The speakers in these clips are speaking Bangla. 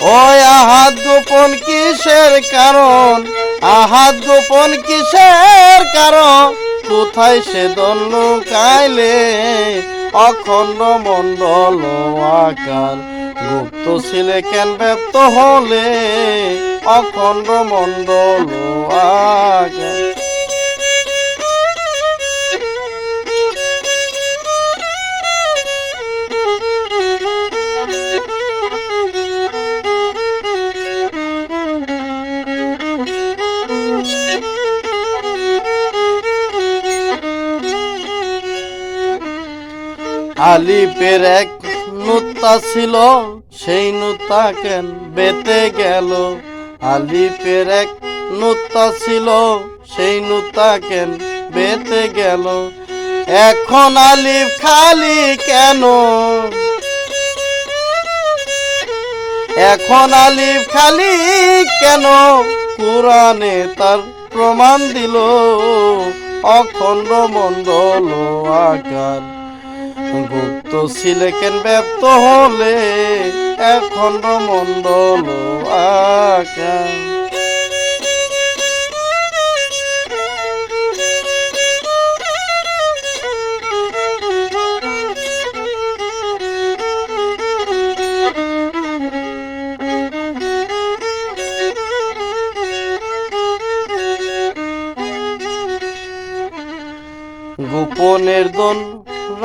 ওই আহাত গোপন কিসের কারণ, আহাত গোপন কিসের কারণ, কোথায় সে দল কাইলে অখণ্ড মণ্ডল আকার, গুপ্ত ছিলে কেন ব্যপ্ত হলে অখণ্ড মণ্ডল আকার। আলিফের এক নুক্তা ছিল, সেই নুক্তা কেন বেতে গেল, আলিফের এক নুক্তা ছিল, সেই নুক্তা কেন বেতে গেল, এখন আলিফ খালি কেন, এখন আলিফ খালি কেন, কুরআনে তার প্রমাণ দিল অখণ্ড মণ্ডল আকার, গুপ্ত ছিলে কেন ব্যপ্ত হলে অখণ্ড মণ্ডল আকার। গোপনের দন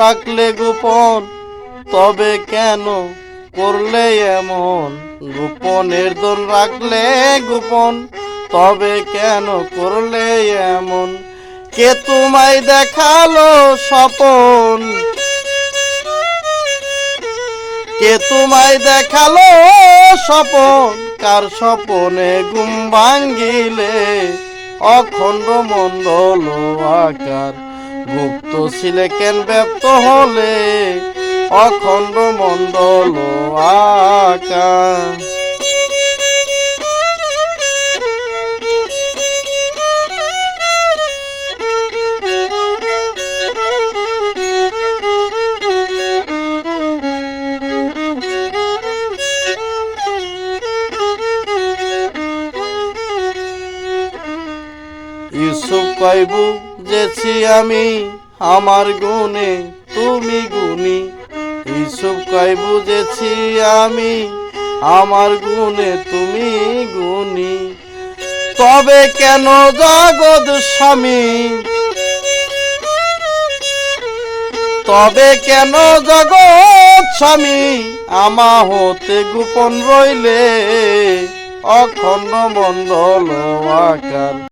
রাখলে গোপন, তবে কেন করলে এমন, গোপনের দন রাখলে গোপন, তবে কেন করলে এমন, কে তোমায় দেখালো স্বপন, কে তোমায় দেখালো স্বপন, কার স্বপনে ঘুম ভাঙ্গিলে অখণ্ড মণ্ডল আকার, গুপ্ত ছিলে কেন ব্যপ্ত হলে অখণ্ড মণ্ডল আকার। ইউসুফ কয় বুঝেছি আমি আমার গুণে তুমি গুণী, ইউসুফ কয় বুঝেছি আমি আমার গুণে তুমি গুণী, তবে কেন জগৎ স্বামী, তবে কেন জগৎ স্বামী আমা হতে গোপন রইলে অখণ্ড মণ্ডল আকার।